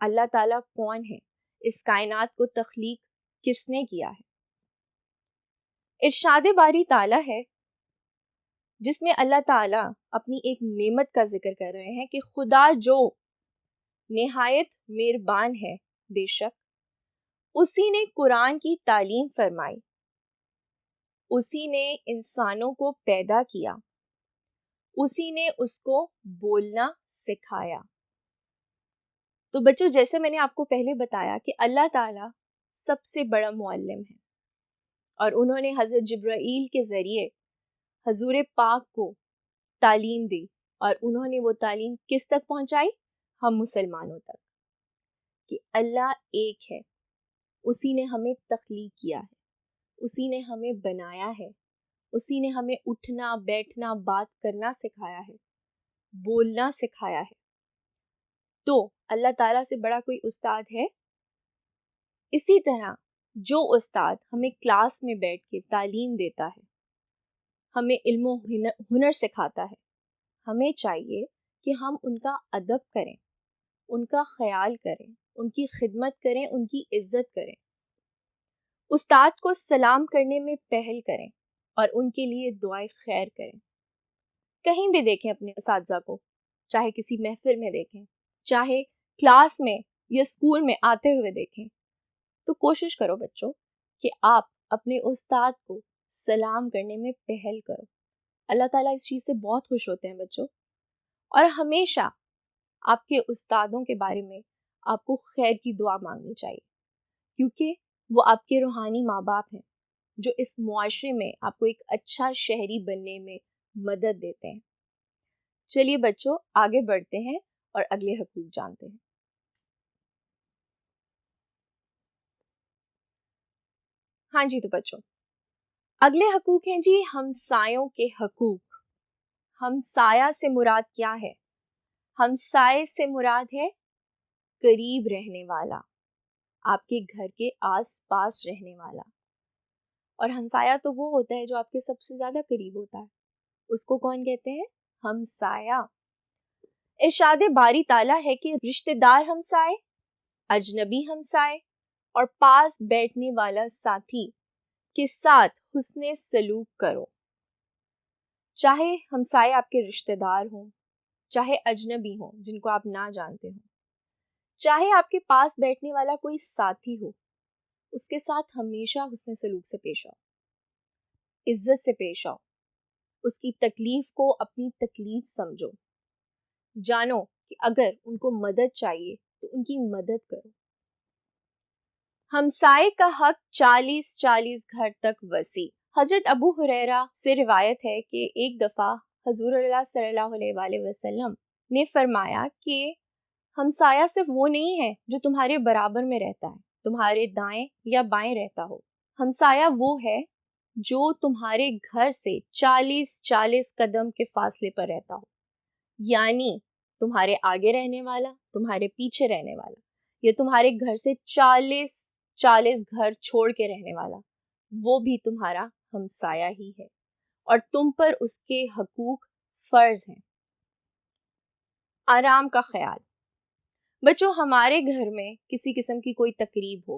اللہ تعالیٰ کون ہے, اس کائنات کو تخلیق کس نے کیا ہے. ارشاد باری تعالیٰ ہے جس میں اللہ تعالیٰ اپنی ایک نعمت کا ذکر کر رہے ہیں کہ خدا جو نہایت مہربان ہے, بے شک اسی نے قرآن کی تعلیم فرمائی, اسی نے انسانوں کو پیدا کیا, اسی نے اس کو بولنا سکھایا. تو بچوں, جیسے میں نے آپ کو پہلے بتایا کہ اللہ تعالیٰ سب سے بڑا معلم ہے, اور انہوں نے حضرت جبرائیل کے ذریعے حضور پاک کو تعلیم دی, اور انہوں نے وہ تعلیم کس تک پہنچائی؟ ہم مسلمانوں تک, کہ اللہ ایک ہے, اسی نے ہمیں تخلیق کیا ہے, اسی نے ہمیں بنایا ہے, اسی نے ہمیں اٹھنا بیٹھنا بات کرنا سکھایا ہے, بولنا سکھایا ہے. تو اللہ تعالیٰ سے بڑا کوئی استاد ہے؟ اسی طرح جو استاد ہمیں کلاس میں بیٹھ کے تعلیم دیتا ہے, ہمیں علم و ہنر سکھاتا ہے, ہمیں چاہیے کہ ہم ان کا ادب کریں, ان کا خیال کریں, ان کی خدمت کریں, ان کی عزت کریں, استاد کو سلام کرنے میں پہل کریں اور ان کے لیے دعائے خیر کریں. کہیں بھی دیکھیں اپنے اساتذہ کو, چاہے کسی محفل میں دیکھیں, چاہے کلاس میں یا اسکول میں آتے ہوئے دیکھیں, تو کوشش کرو بچوں کہ آپ اپنے استاد کو سلام کرنے میں پہل کرو. اللہ تعالیٰ اس چیز سے بہت خوش ہوتے ہیں بچوں, اور ہمیشہ آپ کے استادوں کے بارے میں آپ کو خیر کی دعا مانگنی چاہیے, کیونکہ وہ آپ کے روحانی ماں باپ ہیں جو اس معاشرے میں آپ کو ایک اچھا شہری بننے میں مدد دیتے ہیں. چلیے بچوں, آگے بڑھتے ہیں اور اگلے حقوق جانتے ہیں. ہاں جی, تو بچوں اگلے حقوق ہیں جی ہمسایوں کے حقوق. ہمسایہ سے مراد کیا ہے؟ ہمسائے سے مراد ہے قریب رہنے والا, آپ کے گھر کے آس پاس رہنے والا. اور ہمسایہ تو وہ ہوتا ہے جو آپ کے سب سے زیادہ قریب ہوتا ہے, اس کو کون کہتے ہیں؟ ہمسایہ. ارشاد باری تعالیٰ ہے کہ رشتہ دار ہمسائے, اجنبی ہمسائے اور پاس بیٹھنے والا ساتھی کے ساتھ حسن سلوک کرو. چاہے ہمسائے آپ کے رشتہ دار ہوں, چاہے اجنبی ہوں جن کو آپ نہ جانتے ہوں, چاہے آپ کے پاس بیٹھنے والا کوئی ساتھی ہو, اس کے ساتھ ہمیشہ حسن سلوک سے پیش آؤ, عزت سے پیش آؤ, اس کی تکلیف کو اپنی تکلیف سمجھو, جانو کہ اگر ان کو مدد چاہیے تو ان کی مدد کرو. ہمسائے کا حق 40 گھر تک وسیع. حضرت ابو ہریرہ سے روایت ہے کہ ایک دفعہ حضور اللہ صلی اللہ علیہ وآلہ وسلم نے فرمایا کہ ہمسایہ صرف وہ نہیں ہے جو تمہارے برابر میں رہتا ہے, تمہارے دائیں یا بائیں رہتا ہو. ہمسایہ وہ ہے جو تمہارے گھر سے 40 قدم کے فاصلے پر رہتا ہو, یعنی تمہارے آگے رہنے والا, تمہارے پیچھے رہنے والا, یا تمہارے گھر سے 40 گھر چھوڑ کے رہنے والا, وہ بھی تمہارا ہمسایہ ہی ہے, اور تم پر اس کے حقوق فرض ہیں. آرام کا خیال. بچوں, ہمارے گھر میں کسی قسم کی کوئی تقریب ہو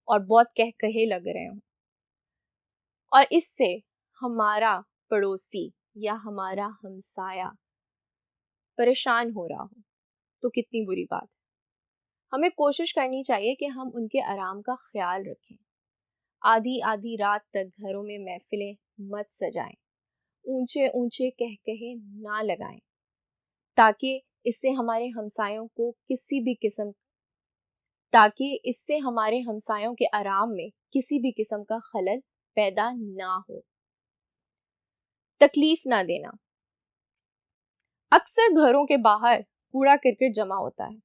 اور بہت کہے لگ رہے ہوں, اور اس سے ہمارا پڑوسی یا ہمارا ہمسایہ پریشان ہو رہا ہو, تو کتنی بری بات ہے. ہمیں کوشش کرنی چاہیے کہ ہم ان کے آرام کا خیال رکھیں. آدھی رات تک گھروں میں محفلیں مت سجائیں, اونچے کہے نہ لگائیں, تاکہ اس سے ہمارے ہمسایوں کے آرام میں کسی بھی قسم کا خلل پیدا نہ ہو. تکلیف نہ دینا. اکثر گھروں کے باہر کوڑا کرکٹ جمع ہوتا ہے,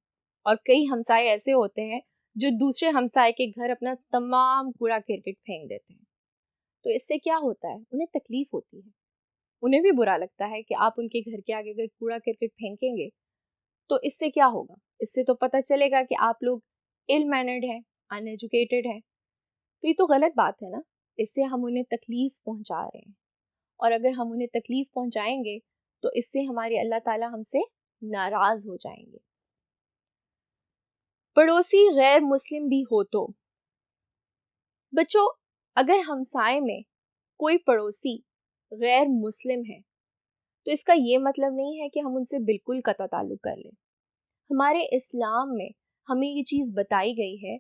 اور کئی ہمسائے ایسے ہوتے ہیں جو دوسرے ہمسائے کے گھر اپنا تمام کوڑا کرکٹ پھینک دیتے ہیں. تو اس سے کیا ہوتا ہے؟ انہیں تکلیف ہوتی ہے, انہیں بھی برا لگتا ہے کہ آپ ان کے گھر کے آگے اگر کوڑا کرکٹ پھینکیں گے تو اس سے کیا ہوگا؟ اس سے تو پتہ چلے گا کہ آپ لوگ ill mannered ہیں, ان ایجوکیٹڈ ہیں. تو یہ تو غلط بات ہے نا, اس سے ہم انہیں تکلیف پہنچا رہے ہیں, اور اگر ہم انہیں تکلیف پہنچائیں گے تو اس سے ہمارے اللہ تعالیٰ ہم سے ناراض ہو جائیں گے. پڑوسی غیر مسلم بھی ہو تو بچوں اگر ہمسائے میں کوئی پڑوسی غیر مسلم ہے تو اس کا یہ مطلب نہیں ہے کہ ہم ان سے بالکل قطع تعلق کر لیں. ہمارے اسلام میں ہمیں یہ چیز بتائی گئی ہے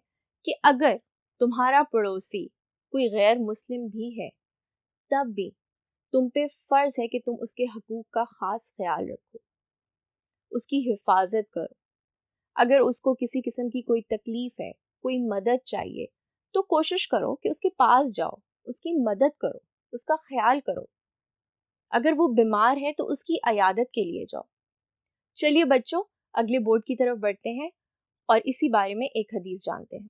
کہ اگر تمہارا پڑوسی کوئی غیر مسلم بھی ہے تب بھی تم پہ فرض ہے کہ تم اس کے حقوق کا خاص خیال رکھو, اس کی حفاظت کرو. اگر اس کو کسی قسم کی کوئی تکلیف ہے, کوئی مدد چاہیے تو کوشش کرو کہ اس کے پاس جاؤ, اس کی مدد کرو, اس کا خیال کرو. اگر وہ بیمار ہے تو اس کی عیادت کے لیے جاؤ. چلیے بچوں اگلے بورڈ کی طرف بڑھتے ہیں اور اسی بارے میں ایک حدیث جانتے ہیں.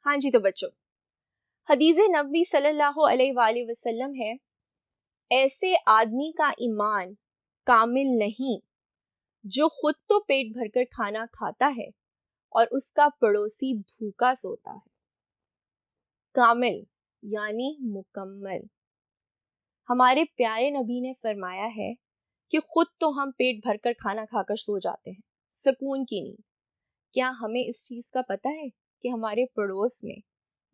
ہاں جی تو بچوں حدیث نبوی صلی اللہ علیہ وآلہ وسلم ہے, ایسے آدمی کا ایمان کامل نہیں جو خود تو پیٹ بھر کر کھانا کھاتا ہے اور اس کا پڑوسی بھوکا سوتا ہے. کامل یعنی مکمل. ہمارے پیارے نبی نے فرمایا ہے کہ خود تو ہم پیٹ بھر کر کھانا کھا کر سو جاتے ہیں, سکون کی نیند. کیا ہمیں اس چیز کا پتہ ہے کہ ہمارے پڑوس میں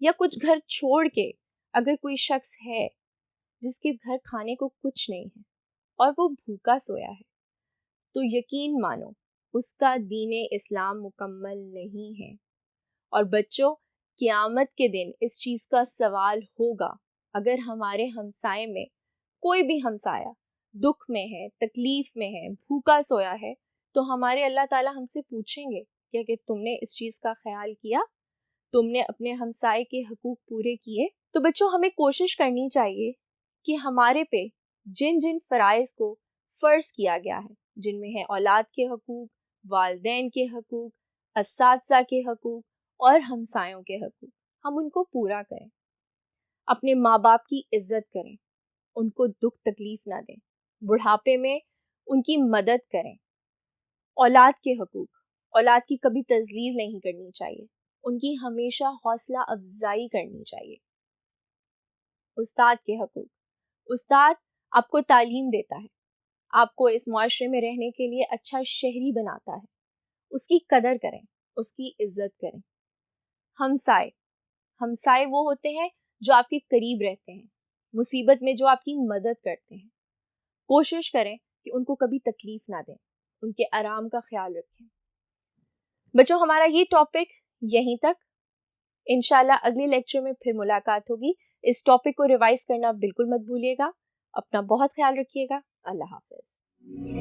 یا کچھ گھر چھوڑ کے اگر کوئی شخص ہے جس کے گھر کھانے کو کچھ نہیں ہے اور وہ بھوکا سویا ہے تو یقین مانو اس کا دین اسلام مکمل نہیں ہے. اور بچوں قیامت کے دن اس چیز کا سوال ہوگا اگر ہمارے ہمسائے میں کوئی بھی ہمسایہ دکھ میں ہے, تکلیف میں ہے, بھوکا سویا ہے تو ہمارے اللہ تعالیٰ ہم سے پوچھیں گے کہ تم نے اس چیز کا خیال کیا, تم نے اپنے ہمسائے کے حقوق پورے کیے. تو بچوں ہمیں کوشش کرنی چاہیے کہ ہمارے پہ جن جن فرائض کو فرض کیا گیا ہے, جن میں ہے اولاد کے حقوق, والدین کے حقوق, اساتذہ کے حقوق اور ہمسایوں کے حقوق, ہم ان کو پورا کریں. اپنے ماں باپ کی عزت کریں, ان کو دکھ تکلیف نہ دیں, بڑھاپے میں ان کی مدد کریں. اولاد کے حقوق, اولاد کی کبھی تذلیل نہیں کرنی چاہیے, ان کی ہمیشہ حوصلہ افزائی کرنی چاہیے. استاد کے حقوق, استاد آپ کو تعلیم دیتا ہے, آپ کو اس معاشرے میں رہنے کے لیے اچھا شہری بناتا ہے, اس کی قدر کریں, اس کی عزت کریں. ہمسائے, ہمسائے وہ ہوتے ہیں جو آپ کے قریب رہتے ہیں, مصیبت میں جو آپ کی مدد کرتے ہیں. کوشش کریں کہ ان کو کبھی تکلیف نہ دیں, ان کے آرام کا خیال رکھیں. بچوں ہمارا یہ ٹاپک یہیں تک, انشاءاللہ اگلے لیکچر میں پھر ملاقات ہوگی. اس ٹاپک کو ریوائز کرنا بالکل مت بھولیے گا. اپنا بہت خیال رکھیے گا. اللہ حافظ.